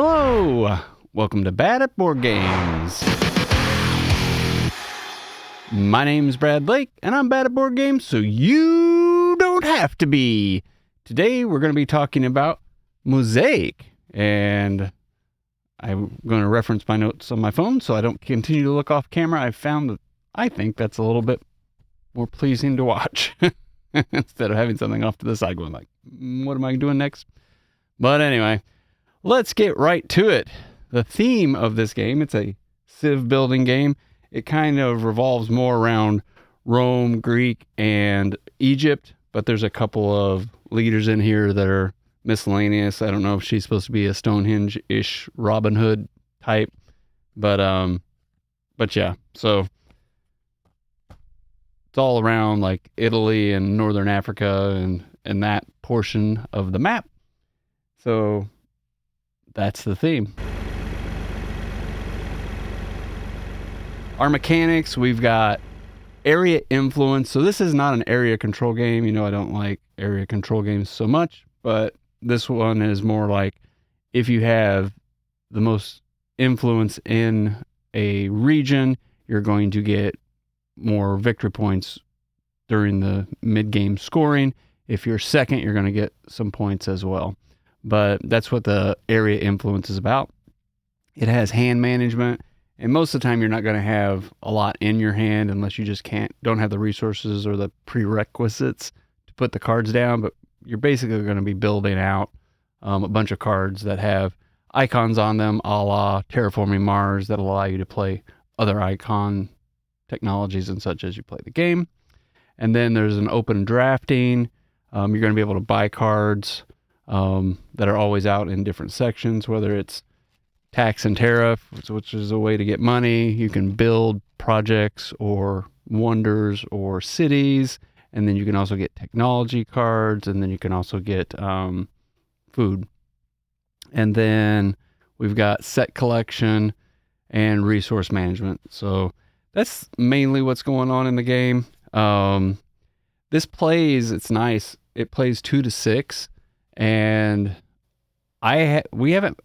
Hello! Welcome to Bad at Board Games. My name's Brad Blake, and I'm bad at board games, so you don't have to be. Today, we're going to be talking about Mosaic, and I'm going to reference my notes on my phone so I don't continue to look off camera. I found that I think that's a little bit more pleasing to watch instead of having something off to the side going like, what am I doing next? But anyway, let's get right to it. The theme of this game, it's a Civ building game. It kind of revolves more around Rome, Greek, and Egypt, but there's a couple of leaders in here that are miscellaneous. I don't know if she's supposed to be a Stonehenge-ish Robin Hood type, but yeah, so it's all around like Italy and Northern Africa and that portion of the map. So that's the theme. Our mechanics, we've got area influence. So this is not an area control game. You know, I don't like area control games so much, but this one is more like if you have the most influence in a region, you're going to get more victory points during the mid-game scoring. If you're second, you're going to get some points as well. But that's what the area influence is about. It has hand management. And most of the time, you're not going to have a lot in your hand unless you just don't have the resources or the prerequisites to put the cards down. But you're basically going to be building out a bunch of cards that have icons on them, a la Terraforming Mars, that allow you to play other icon technologies and such as you play the game. And then there's an open drafting. You're going to be able to buy cards that are always out in different sections, whether it's tax and tariff, which is a way to get money. You can build projects or wonders or cities, and then you can also get technology cards, and then you can also get food. And then we've got set collection and resource management. So that's mainly what's going on in the game. It's nice. It plays 2 to 6, and we haven't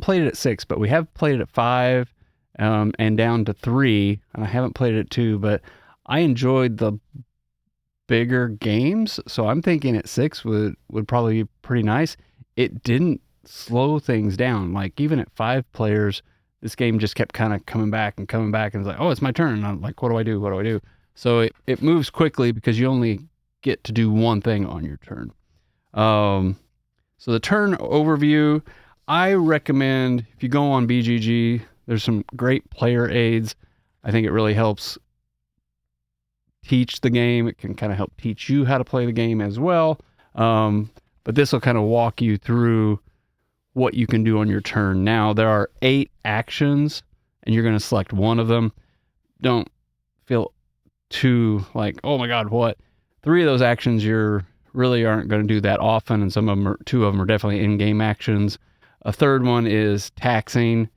played it at 6, but we have played it at 5 and down to 3, and I haven't played it at 2, but I enjoyed the bigger games, so I'm thinking at 6 would probably be pretty nice. It didn't slow things down. Like even at 5 players, this game just kept kind of coming back, and it's like, oh, it's my turn. And I'm like, what do I do? So it moves quickly because you only get to do one thing on your turn. So the turn overview, I recommend if you go on BGG, there's some great player aids. I think it really helps teach the game. It can kind of help teach you how to play the game as well. But this will kind of walk you through what you can do on your turn. Now, there are 8 actions, and you're going to select one of them. Don't feel too like, oh my God, what? 3 of those actions really aren't going to do that often, and 2 of them are definitely in-game actions. A third one is taxing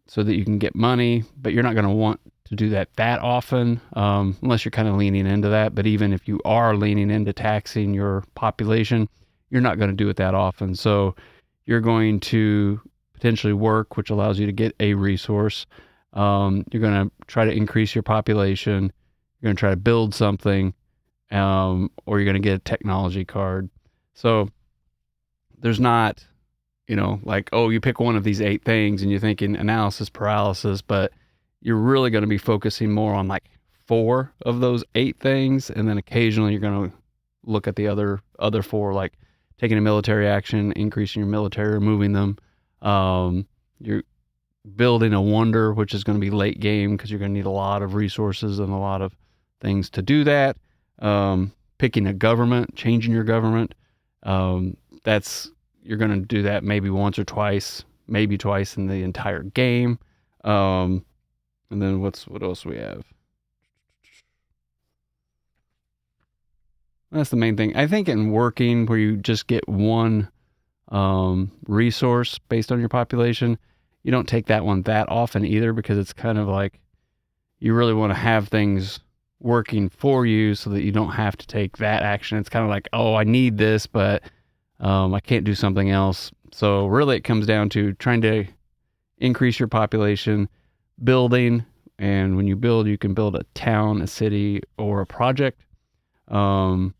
so that you can get money, but you're not going to want to do that often unless you're kind of leaning into that. But even if you are leaning into taxing your population, you're not going to do it that often. So you're going to potentially work, which allows you to get a resource. You're going to try to increase your population. You're going to try to build something. Or you're going to get a technology card. So there's not, like, oh, you pick one of these 8 things and you're thinking analysis paralysis, but you're really going to be focusing more on like 4 of those 8 things. And then occasionally you're going to look at the other 4, like taking a military action, increasing your military, moving them. You're building a wonder, which is going to be late game because you're going to need a lot of resources and a lot of things to do that. Picking a government, changing your government. You're going to do that maybe once or twice, maybe twice in the entire game. And then what else do we have? That's the main thing. I think in working where you just get one resource based on your population, you don't take that one that often either, because it's kind of like you really want to have things working for you so that you don't have to take that action. It's kind of like, oh, I need this, but I can't do something else. So really, it comes down to trying to increase your population, building, and when you build, you can build a town, a city, or a project. And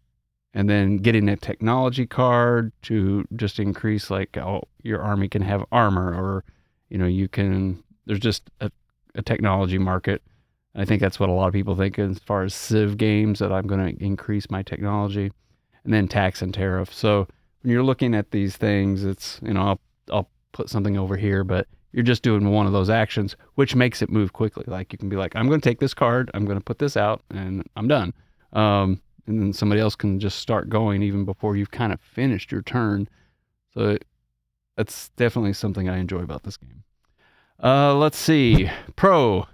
then getting a technology card to just increase, like, your army can have armor, or, there's just a technology market. I think that's what a lot of people think as far as Civ games, that I'm going to increase my technology. And then tax and tariff. So when you're looking at these things, it's, I'll put something over here, but you're just doing one of those actions, which makes it move quickly. Like, you can be like, I'm going to take this card, I'm going to put this out, and I'm done. And then somebody else can just start going even before you've kind of finished your turn. So that's definitely something I enjoy about this game. Let's see. Pro.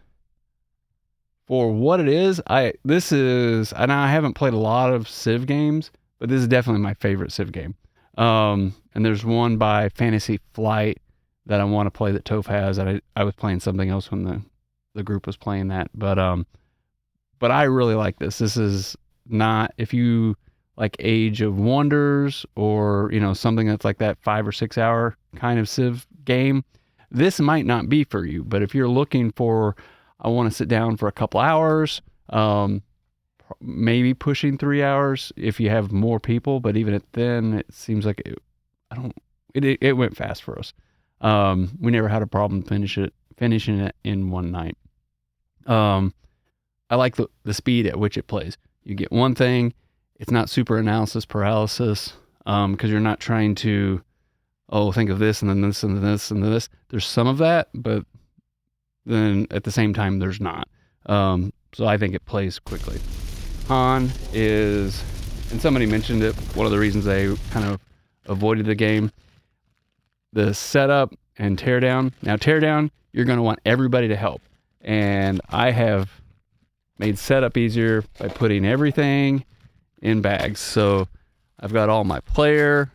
For what it is, I haven't played a lot of Civ games, but this is definitely my favorite Civ game. And there's one by Fantasy Flight that I want to play that Toph has. And I was playing something else when the group was playing that. But I really like this. This is not, if you like Age of Wonders or, something that's like that 5 or 6 hour kind of Civ game, this might not be for you. But if you're looking for, I want to sit down for a couple hours, maybe pushing 3 hours if you have more people, but even then, it seems like it went fast for us. We never had a problem finishing it in one night. I like the speed at which it plays. You get one thing, it's not super analysis paralysis, because you're not trying to, think of this and then this and then this and then this. There's some of that, but then at the same time, there's not. So I think it plays quickly. Con is, and somebody mentioned it, one of the reasons they kind of avoided the game, the setup and teardown. Now, teardown, you're going to want everybody to help. And I have made setup easier by putting everything in bags. So I've got all my player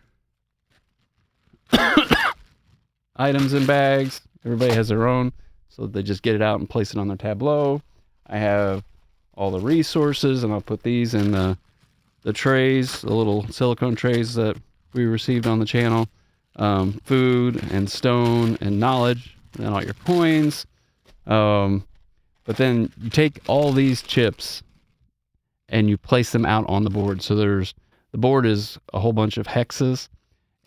items in bags. Everybody has their own, so they just get it out and place it on their tableau. I have all the resources, and I'll put these in the trays, the little silicone trays that we received on the channel. Food and stone and knowledge, and then all your coins. But then you take all these chips and you place them out on the board. So the board is a whole bunch of hexes,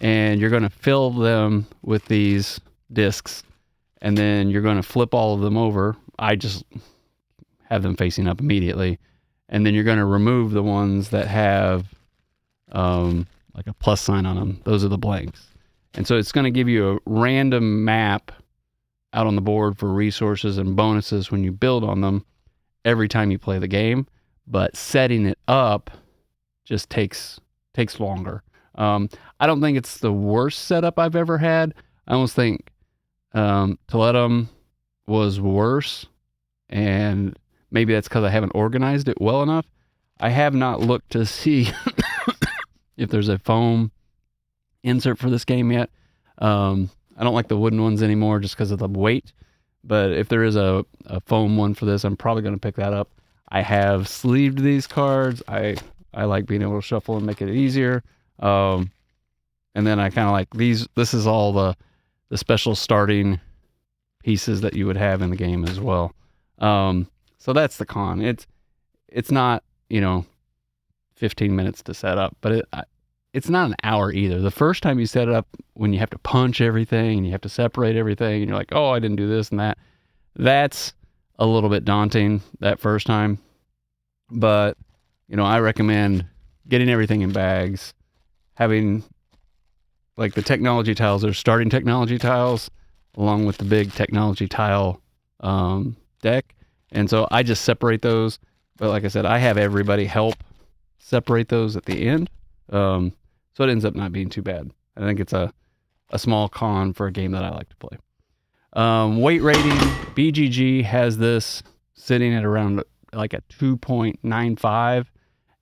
and you're going to fill them with these discs, and then you're going to flip all of them over. I just have them facing up immediately. And then you're going to remove the ones that have like a plus sign on them. Those are the blanks. And so it's going to give you a random map out on the board for resources and bonuses when you build on them every time you play the game. But setting it up just takes longer. I don't think it's the worst setup I've ever had. I almost think Toletum was worse, and maybe that's because I haven't organized it well enough. I have not looked to see if there's a foam insert for this game yet. I don't like the wooden ones anymore just because of the weight, but if there is a foam one for this, I'm probably going to pick that up. I have sleeved these cards. I like being able to shuffle and make it easier. And then I kind of like these. This is all the special starting pieces that you would have in the game as well. So that's the con. It's not, 15 minutes to set up, but it's not an hour either. The first time you set it up, when you have to punch everything and you have to separate everything, and you're like, I didn't do this and that. That's a little bit daunting that first time. But, I recommend getting everything in bags, having like the technology tiles. There's starting technology tiles along with the big technology tile deck. And so I just separate those. But like I said, I have everybody help separate those at the end. So it ends up not being too bad. I think it's a small con for a game that I like to play. Weight rating, BGG has this sitting at around like a 2.95,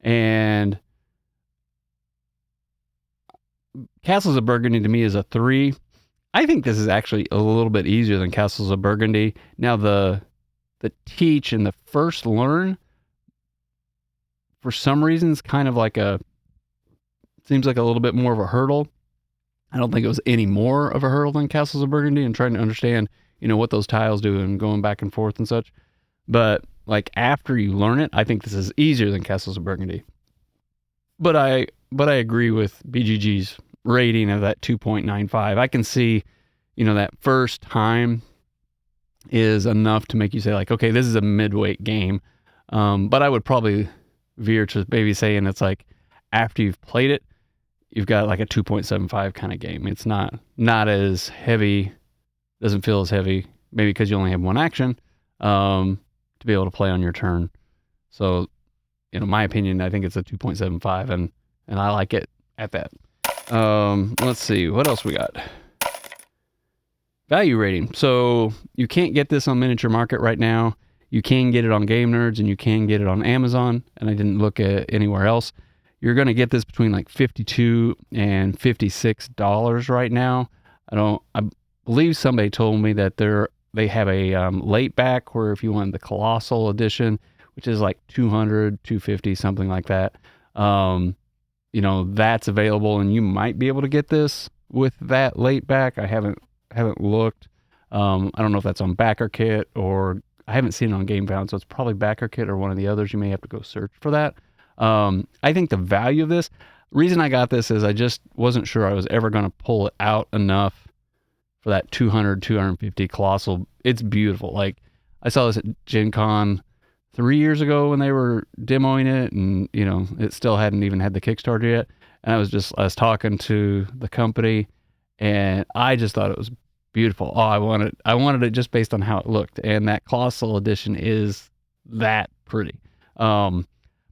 and Castles of Burgundy to me is a 3. I think this is actually a little bit easier than Castles of Burgundy. Now the teach and the first learn, for some reason, it's kind of like seems like a little bit more of a hurdle. I don't think it was any more of a hurdle than Castles of Burgundy and trying to understand, what those tiles do and going back and forth and such. But like after you learn it, I think this is easier than Castles of Burgundy. But I agree with BGG's rating of that 2.95. I can see, that first time is enough to make you say like, okay, this is a midweight game. But I would probably veer to maybe saying it's like after you've played it, you've got like a 2.75 kind of game. It's not as heavy, doesn't feel as heavy, maybe because you only have one action to be able to play on your turn. So, my opinion, I think it's a 2.75, and I like it at that. Let's see, what else we got? Value rating. So you can't get this on Miniature Market right now. You can get it on Game Nerds, and you can get it on Amazon, and I didn't look at anywhere else. You're going to get this between like $52 and $56 right now. I believe somebody told me that they have a late back where if you want the Colossal edition, which is like $200, $250, something like that, that's available, and you might be able to get this with that late back. I haven't looked. I don't know if that's on BackerKit, or I haven't seen it on GameFound, so it's probably BackerKit or one of the others. You may have to go search for that. I think the value of this, reason I got this is I just wasn't sure I was ever going to pull it out enough for that 200, 250 Colossal. It's beautiful. Like, I saw this at Gen Con 3 years ago when they were demoing it, and it still hadn't even had the Kickstarter yet. And I was talking to the company, and I just thought it was beautiful. Oh, I wanted it just based on how it looked, and that Colossal edition is that pretty.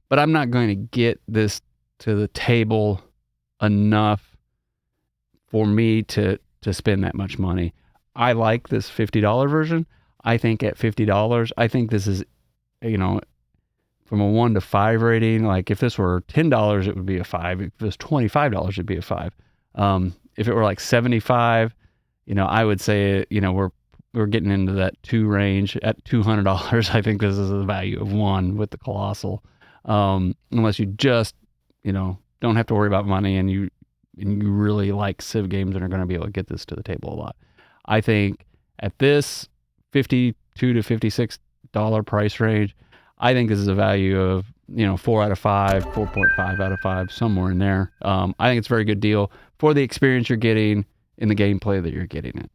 But I'm not going to get this to the table enough for me to spend that much money. I like this $50 version. I think at $50, I think this is, from a 1 to 5 rating. Like if this were $10, it would be a 5. If it was $25, it'd be a 5. If it were like $75, I would say, we're getting into that 2 range. At $200, I think this is the value of 1 with the Colossal. Unless you just, don't have to worry about money and you really like Civ games and are going to be able to get this to the table a lot. I think at this $52 to $56 price range, I think this is a value of, 4 out of 5, 4.5 out of 5, somewhere in there. I think it's a very good deal for the experience you're getting in the gameplay that you're getting it.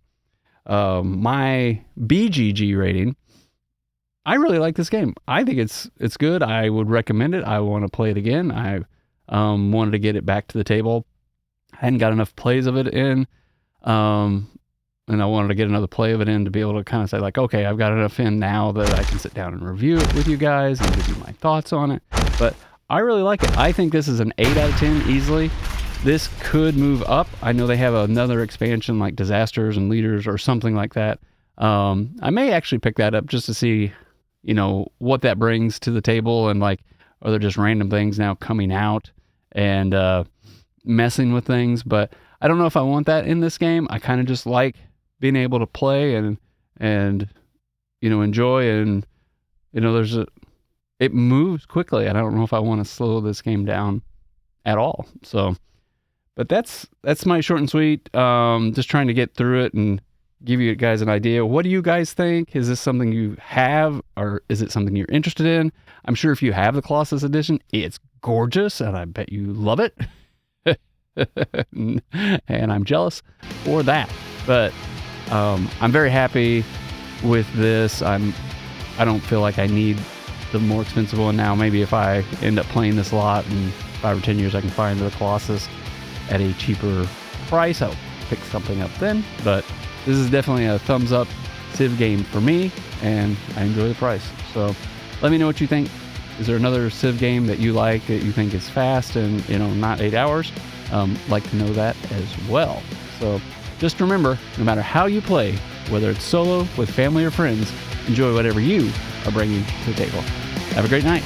My BGG rating, I really like this game. I think it's good. I would recommend it. I want to play it again. I wanted to get it back to the table. I hadn't got enough plays of it in, and I wanted to get another play of it in to be able to kind of say like, okay, I've got enough in now that I can sit down and review it with you guys and give you my thoughts on it. But I really like it. I think this is an 8 out of 10 easily. This could move up. I know they have another expansion like Disasters and Leaders or something like that. I may actually pick that up just to see, what that brings to the table, and like, are there just random things now coming out and messing with things? But I don't know if I want that in this game. I kind of just like being able to play and enjoy, and it moves quickly. I don't know if I want to slow this game down at all. So, but that's my short and sweet. Just trying to get through it and give you guys an idea. What do you guys think? Is this something you have, or is it something you're interested in? I'm sure if you have the Colossus edition, it's gorgeous, and I bet you love it. And I'm jealous for that. But I'm very happy with this. I don't feel like I need the more expensive one now. Maybe if I end up playing this a lot in 5 or 10 years, I can find the Colossus at a cheaper price. I'll pick something up then. But this is definitely a thumbs up Civ game for me, and I enjoy the price. So let me know what you think. Is there another Civ game that you like, that you think is fast and not 8 hours? Like to know that as well. So just remember, no matter how you play, whether it's solo, with family, or friends, enjoy whatever you are bringing to the table. Have a great night.